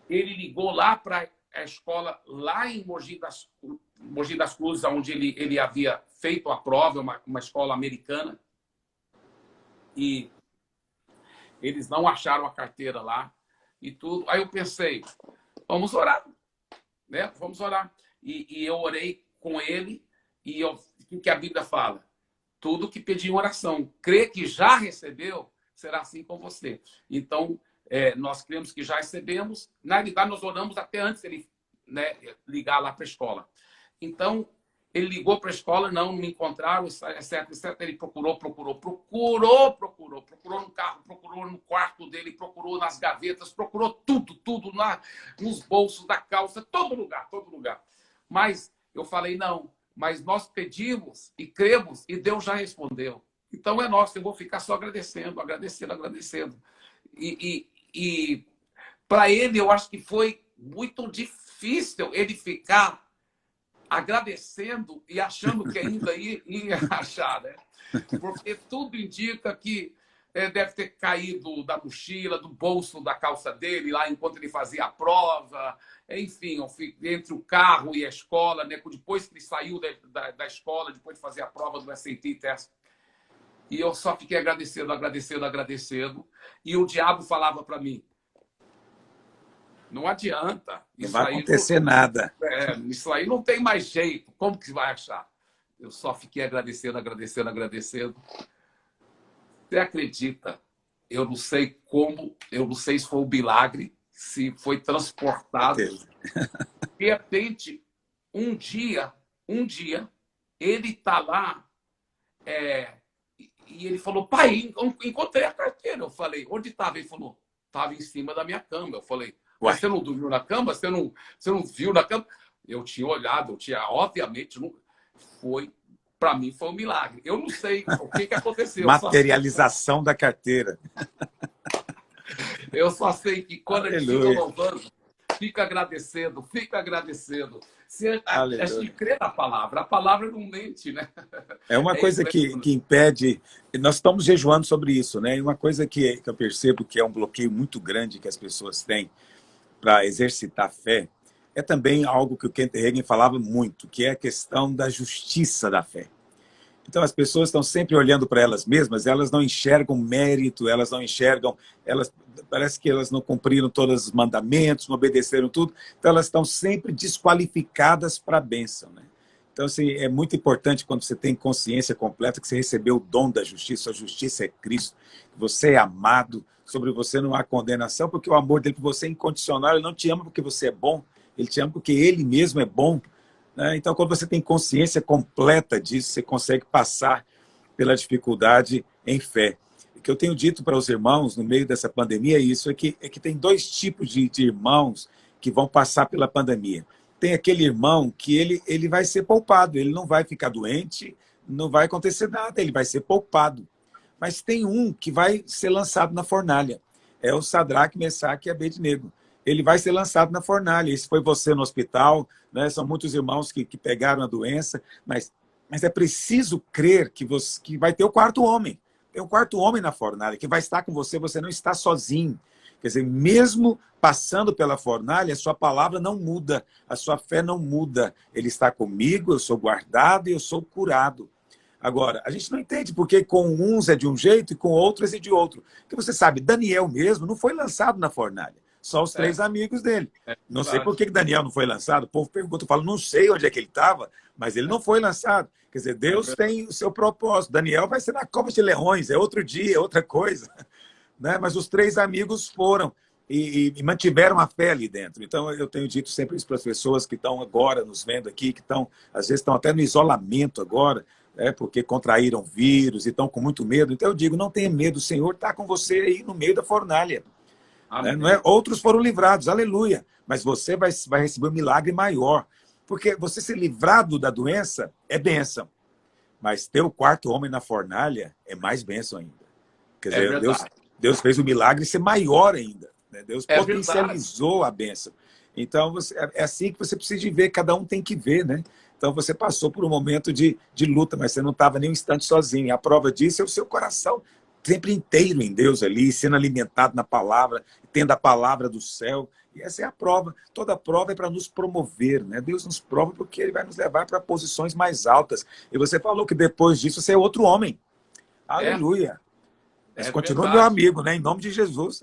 Ele ligou lá para a escola, lá em Mogi das Cruzes, onde ele havia feito a prova, uma escola americana. E eles não acharam a carteira lá e tudo. Aí eu pensei, vamos orar, né? Vamos orar. E eu orei com ele e o que a Bíblia fala? Tudo que pedi em oração. Crê que já recebeu, será assim com você. Então, nós cremos que já recebemos. Na realidade, nós oramos até antes dele, né, ligar lá para a escola. Então, ele ligou para a escola, não me encontraram, etc, etc. Ele procurou no carro, procurou no quarto dele, procurou nas gavetas, procurou tudo nos bolsos da calça, todo lugar. Mas eu falei, não, mas nós pedimos e cremos e Deus já respondeu. Então é nosso, eu vou ficar só agradecendo. E para ele, eu acho que foi muito difícil ele ficar agradecendo e achando que ainda ia achar, né? Porque tudo indica que deve ter caído da mochila, do bolso da calça dele, lá enquanto ele fazia a prova. Enfim, entre o carro e a escola, né? Depois que ele saiu da escola, depois de fazer a prova do SAT Test. E eu só fiquei agradecendo. E o diabo falava para mim, não adianta. Não vai acontecer nada. Isso aí não tem mais jeito. Como que vai achar? Eu só fiquei agradecendo. Você acredita? Eu não sei como, eu não sei se foi um milagre, se foi transportado. De repente, um dia, ele está lá e ele falou, pai, encontrei a carteira. Eu falei, onde estava? Ele falou, estava em cima da minha cama. Eu falei, mas você não dormiu na cama? Você não viu na cama? Eu tinha olhado, obviamente, não foi. Para mim foi um milagre. Eu não sei o que aconteceu. Materialização da carteira. Eu só sei que quando a gente fica louvando, fica agradecendo. A gente crê na palavra. A palavra não mente, né? É uma coisa que impede... Nós estamos jejuando sobre isso, né? E uma coisa que eu percebo que é um bloqueio muito grande que as pessoas têm para exercitar a fé é também algo que o Kent Hagin falava muito, que é a questão da justiça da fé. Então, as pessoas estão sempre olhando para elas mesmas, elas não enxergam mérito, elas não enxergam, parece que elas não cumpriram todos os mandamentos, não obedeceram tudo, então elas estão sempre desqualificadas para a bênção, né? Então, assim, é muito importante quando você tem consciência completa que você recebeu o dom da justiça, a justiça é Cristo, você é amado, sobre você não há condenação, porque o amor dele por você é incondicional, ele não te ama porque você é bom, ele te ama porque ele mesmo é bom, né? Então, quando você tem consciência completa disso, você consegue passar pela dificuldade em fé. O que eu tenho dito para os irmãos no meio dessa pandemia é que tem dois tipos de irmãos que vão passar pela pandemia. Tem aquele irmão que ele vai ser poupado, ele não vai ficar doente, não vai acontecer nada, ele vai ser poupado. Mas tem um que vai ser lançado na fornalha. É o Sadraque, Mesaque e Abednego. Ele vai ser lançado na fornalha. Esse foi você no hospital, né? São muitos irmãos que pegaram a doença, mas é preciso crer que vai ter o quarto homem. Tem o quarto homem na fornalha, que vai estar com você, você não está sozinho. Quer dizer, mesmo passando pela fornalha, a sua palavra não muda, a sua fé não muda. Ele está comigo, eu sou guardado e eu sou curado. Agora, a gente não entende porque com uns é de um jeito e com outros é de outro. Porque você sabe, Daniel mesmo não foi lançado na fornalha. Só os 3 amigos dele. Não sei por que Daniel não foi lançado. O povo pergunta, eu falo, não sei onde é que ele estava, mas ele não foi lançado. Quer dizer, Deus tem o seu propósito. Daniel vai ser na cova de leões, é outro dia, é outra coisa. Né? Mas os 3 amigos foram e mantiveram a fé ali dentro. Então, eu tenho dito sempre isso para as pessoas que estão agora nos vendo aqui, que às vezes estão até no isolamento agora, porque contraíram vírus e estão com muito medo. Então, eu digo, não tenha medo, o Senhor está com você aí no meio da fornalha. Não é? Outros foram livrados, aleluia. Mas você vai receber um milagre maior. Porque você ser livrado da doença é bênção. Mas ter o quarto homem na fornalha é mais bênção ainda. Quer dizer, Deus fez o milagre ser maior ainda. Né? Deus potencializou a bênção. Então, é assim que você precisa de ver, cada um tem que ver, né? Então, você passou por um momento de luta, mas você não estava nem um instante sozinho. A prova disso é o seu coração sempre inteiro em Deus ali, sendo alimentado na palavra, tendo a palavra do céu. E essa é a prova. Toda prova é para nos promover, né? Deus nos prova porque ele vai nos levar para posições mais altas. E você falou que depois disso você é outro homem. Aleluia. Mas continua meu amigo, né? Em nome de Jesus.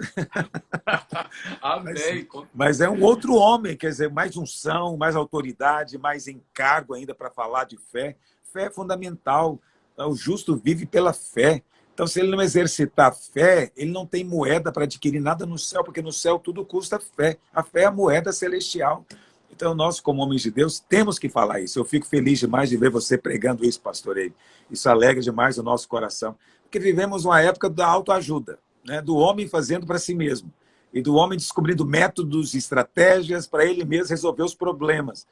Amém. Mas é um outro homem, quer dizer, mais unção, mais autoridade, mais encargo ainda para falar de fé. Fé é fundamental. O justo vive pela fé. Então, se ele não exercitar fé, ele não tem moeda para adquirir nada no céu, porque no céu tudo custa fé. A fé é a moeda celestial. Então, nós, como homens de Deus, temos que falar isso. Eu fico feliz demais de ver você pregando isso, pastor Eibe. Isso alegra demais o nosso coração. Porque vivemos uma época da autoajuda, né? Do homem fazendo para si mesmo. E do homem descobrindo métodos, estratégias para ele mesmo resolver os problemas.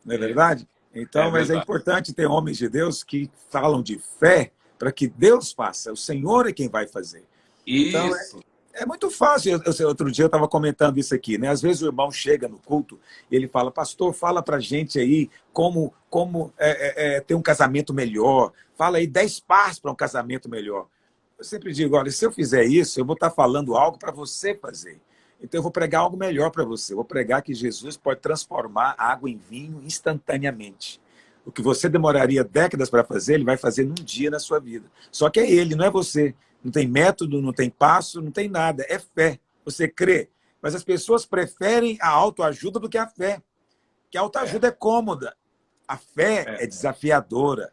Não é verdade? Então, mas é importante ter homens de Deus que falam de fé para que Deus faça. O Senhor é quem vai fazer. Então, Isso. é muito fácil. Outro dia eu estava comentando isso aqui, né? Às vezes o irmão chega no culto e ele fala, pastor, fala para a gente aí como ter um casamento melhor. Fala aí 10 passos para um casamento melhor. Eu sempre digo, olha, se eu fizer isso, eu vou estar falando algo para você fazer. Então eu vou pregar algo melhor para você. Eu vou pregar que Jesus pode transformar água em vinho instantaneamente. O que você demoraria décadas para fazer, ele vai fazer num dia na sua vida. Só que é ele, não é você. Não tem método, não tem passo, não tem nada. É fé. Você crê. Mas as pessoas preferem a autoajuda do que a fé. Porque a autoajuda é cômoda. A fé é desafiadora.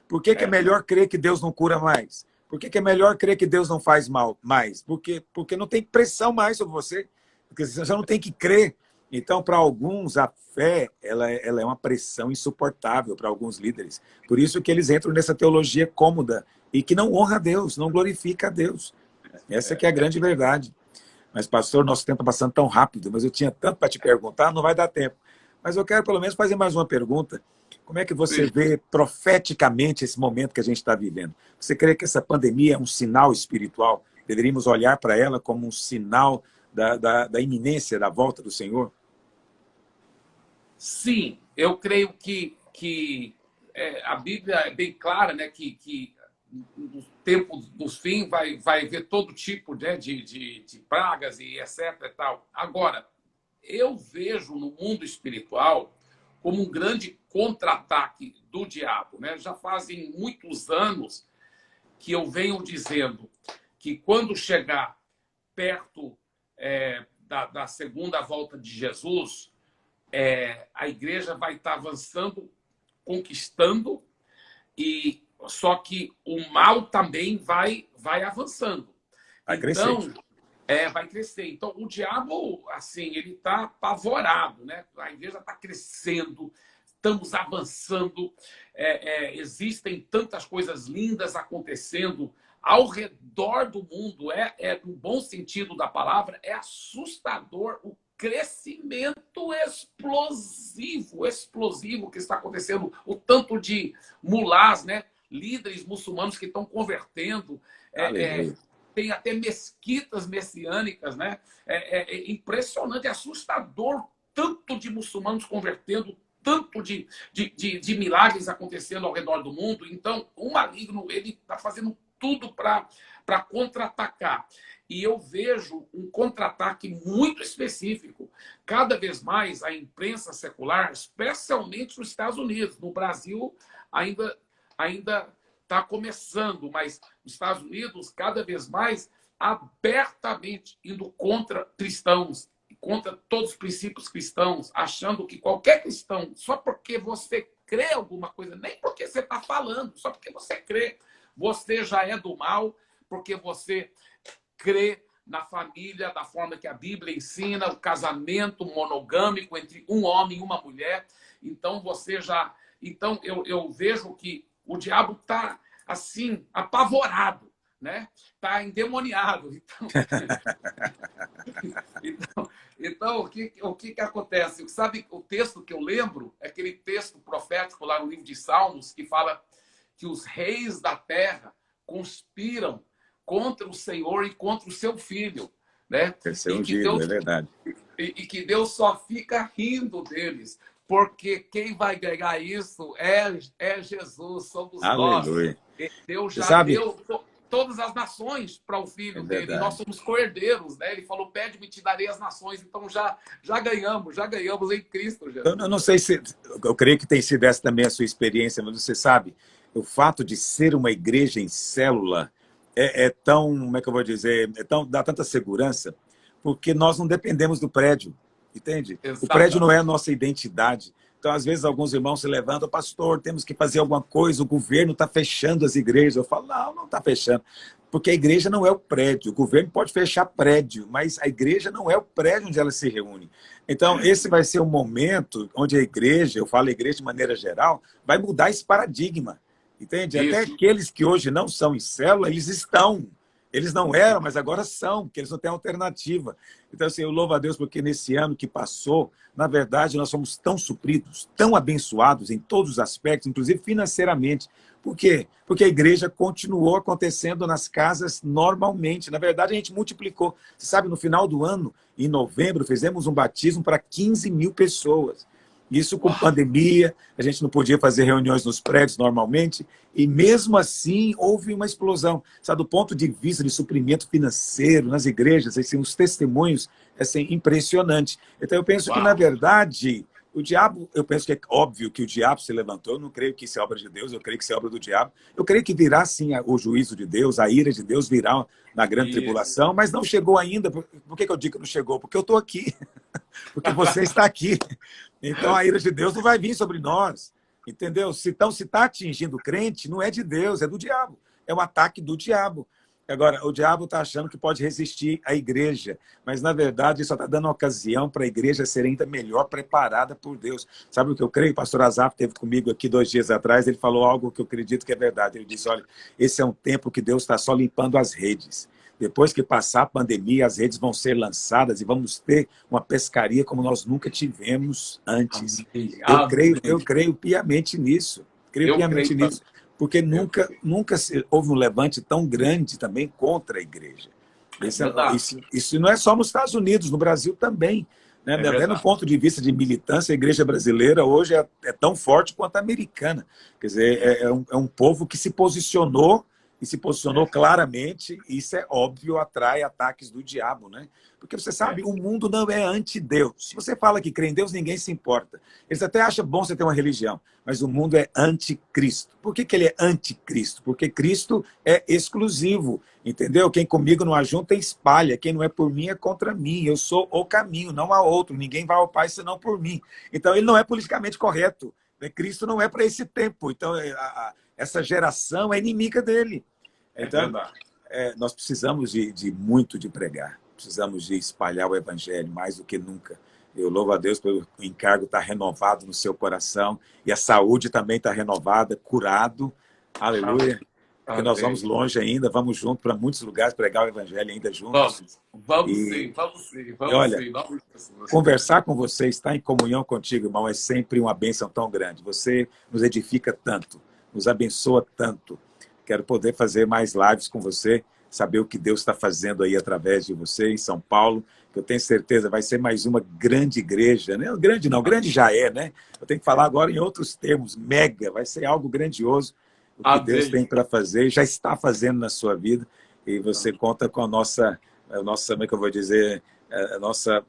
Por que é melhor crer que Deus não cura mais? Por que é melhor crer que Deus não faz mal mais? Porque não tem pressão mais sobre você. Porque você não tem que crer. Então, para alguns, a fé ela é uma pressão insuportável para alguns líderes. Por isso que eles entram nessa teologia cômoda e que não honra a Deus, não glorifica a Deus. Essa que é a grande verdade. Mas, pastor, nosso tempo está passando tão rápido, mas eu tinha tanto para te perguntar, não vai dar tempo. Mas eu quero, pelo menos, fazer mais uma pergunta. Como é que você vê profeticamente esse momento que a gente está vivendo? Você crê que essa pandemia é um sinal espiritual? Deveríamos olhar para ela como um sinal da iminência da volta do Senhor? Sim, eu creio que a Bíblia é bem clara, né, que no tempo dos fins vai haver todo tipo, né, de pragas e etc. E tal. Agora, eu vejo no mundo espiritual como um grande contra-ataque do diabo, né? Já fazem muitos anos que eu venho dizendo que quando chegar perto da segunda volta de Jesus, a igreja vai estar avançando, conquistando, e só que o mal também vai avançando. Vai crescer. Então, vai crescer. Então, o diabo, assim, ele está apavorado, né? A igreja está crescendo, estamos avançando, existem tantas coisas lindas acontecendo ao redor do mundo, no bom sentido da palavra, é assustador o crescimento explosivo que está acontecendo, o tanto de mulás, né? Líderes muçulmanos que estão convertendo, tem até mesquitas messiânicas, né? É impressionante, é assustador, tanto de muçulmanos convertendo, tanto de milagres acontecendo ao redor do mundo. Então, o maligno ele está fazendo tudo para contra-atacar. E eu vejo um contra-ataque muito específico. Cada vez mais a imprensa secular, especialmente nos Estados Unidos, no Brasil ainda está começando, mas nos Estados Unidos, cada vez mais abertamente indo contra cristãos, contra todos os princípios cristãos, achando que qualquer cristão, só porque você crê alguma coisa, nem porque você está falando, só porque você crê, você já é do mal, porque você crê na família, da forma que a Bíblia ensina, o casamento monogâmico entre um homem e uma mulher. Então, Então, eu vejo que o diabo está, assim, apavorado, né? Está endemoniado. Então o que acontece? Sabe o texto que eu lembro? É aquele texto profético lá no livro de Salmos, que fala que os reis da terra conspiram contra o Senhor e contra o seu filho, né? Esse é ungido, é verdade. E que Deus só fica rindo deles, porque quem vai ganhar isso é Jesus, somos Aleluia. nós. Deus já deu todas as nações para o filho dele, verdade. nós somos co-herdeiros, né? Ele falou, pede-me, te darei as nações. Então já ganhamos em Cristo, Jesus. Eu não sei se... Eu creio que tem sido essa também a sua experiência, mas você sabe, o fato de ser uma igreja em célula é tão, como é que eu vou dizer, dá tanta segurança, porque nós não dependemos do prédio, entende? Exatamente. O prédio não é a nossa identidade. Então, às vezes, alguns irmãos se levantam, pastor, temos que fazer alguma coisa, o governo está fechando as igrejas. Eu falo, não está fechando. Porque a igreja não é o prédio. O governo pode fechar prédio, mas a igreja não é o prédio onde ela se reúne. Então, esse vai ser o momento onde a igreja, eu falo a igreja de maneira geral, vai mudar esse paradigma. Entende? Até Isso. aqueles que hoje não são em célula, eles estão. Eles não eram, mas agora são, porque eles não têm alternativa. Então, assim, eu louvo a Deus porque nesse ano que passou, na verdade, nós somos tão supridos, tão abençoados em todos os aspectos, inclusive financeiramente. Por quê? Porque a igreja continuou acontecendo nas casas normalmente. Na verdade, a gente multiplicou. Você sabe, no final do ano, em novembro, fizemos um batismo para 15 mil pessoas. Isso com pandemia, a gente não podia fazer reuniões nos prédios normalmente, e mesmo assim houve uma explosão. Sabe, do ponto de vista de suprimento financeiro nas igrejas, assim, os testemunhos, assim, impressionante. Então eu penso que, na verdade, o diabo, eu penso que é óbvio que o diabo se levantou, eu não creio que isso é obra de Deus, eu creio que isso é obra do diabo. Eu creio que virá sim o juízo de Deus, a ira de Deus virá na grande tribulação, mas não chegou ainda. Por que eu digo que não chegou? Porque eu estou aqui. Porque você está aqui. Então a ira de Deus não vai vir sobre nós. Entendeu? Então, se está atingindo o crente, não é de Deus, é do diabo. É um ataque do diabo. Agora, o diabo está achando que pode resistir à igreja, mas, na verdade, isso está dando ocasião para a igreja ser ainda melhor preparada por Deus. Sabe o que eu creio? O pastor Azaf esteve comigo aqui 2 dias atrás, ele falou algo que eu acredito que é verdade. Ele disse, olha, esse é um tempo que Deus está só limpando as redes. Depois que passar a pandemia, as redes vão ser lançadas e vamos ter uma pescaria como nós nunca tivemos antes. Eu creio piamente nisso. Creio piamente nisso. Porque nunca houve um levante tão grande também contra a igreja. Isso não é só nos Estados Unidos, no Brasil também. Né? Até no ponto de vista de militância, a igreja brasileira hoje é tão forte quanto a americana. Quer dizer, é um povo que se posicionou, e se posicionou claramente, e isso é óbvio, atrai ataques do diabo, né? Porque você sabe, o mundo não é anti-Deus. Se você fala que crê em Deus, ninguém se importa. Eles até acham bom você ter uma religião, mas o mundo é anticristo. Por que ele é anticristo? Porque Cristo é exclusivo, entendeu? Quem comigo não ajunta, espalha. Quem não é por mim é contra mim. Eu sou o caminho, não há outro. Ninguém vai ao Pai senão por mim. Então, ele não é politicamente correto. Cristo não é para esse tempo. Então, essa geração é inimiga dele. Então, nós precisamos muito de pregar. Precisamos de espalhar o evangelho mais do que nunca. Eu louvo a Deus pelo encargo estar renovado no seu coração. E a saúde também está renovada, curado. Aleluia. Porque nós vamos longe ainda, vamos juntos para muitos lugares pregar o evangelho ainda juntos. Vamos sim. Olha, conversar com você, estar em comunhão contigo, irmão, é sempre uma bênção tão grande. Você nos edifica tanto, nos abençoa tanto. Quero poder fazer mais lives com você, saber o que Deus está fazendo aí através de você em São Paulo, que eu tenho certeza vai ser mais uma grande igreja, né? Grande não, grande já é, né? Eu tenho que falar agora em outros termos, mega, vai ser algo grandioso, o que Deus tem para fazer, já está fazendo na sua vida, e você conta com a nossa, como é que eu vou dizer, a nossa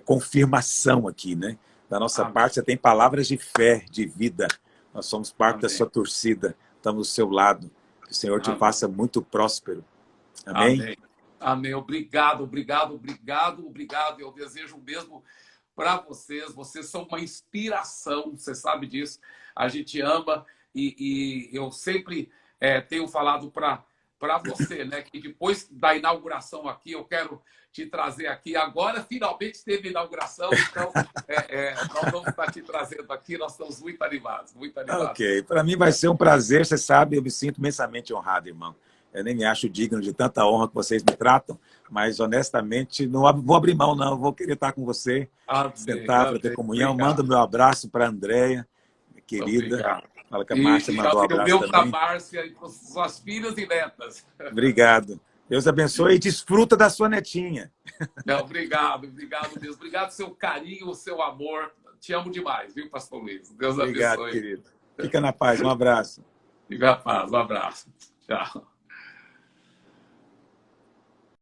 confirmação aqui, né? Da nossa parte, você tem palavras de fé, de vida, nós somos parte da sua torcida, estamos do seu lado, que o Senhor te faça muito próspero. Amém? Amém. Obrigado. Eu desejo o mesmo para vocês. Vocês são uma inspiração, você sabe disso. A gente ama e eu sempre tenho falado para você, né, que depois da inauguração aqui, eu quero te trazer aqui. Agora, finalmente, teve inauguração, então nós vamos estar te trazendo aqui. Nós estamos muito animados, muito animados. Ok, para mim vai ser um prazer, você sabe, eu me sinto imensamente honrado, irmão. Eu nem me acho digno de tanta honra que vocês me tratam, mas, honestamente, não vou abrir mão, não. Vou querer estar com você, sentar para ter comunhão. Obrigado. Manda o meu abraço para a Andréia, querida. Obrigado. Fala que a Márcia mandou um abraço também. Para a Márcia e para suas filhas e netas. Obrigado. Deus abençoe e desfruta da sua netinha. Obrigado mesmo. Obrigado pelo seu carinho, o seu amor. Te amo demais, viu, pastor Luiz? Deus abençoe. Obrigado, querido. Fica na paz. Um abraço. Fica na paz. Um abraço. Tchau.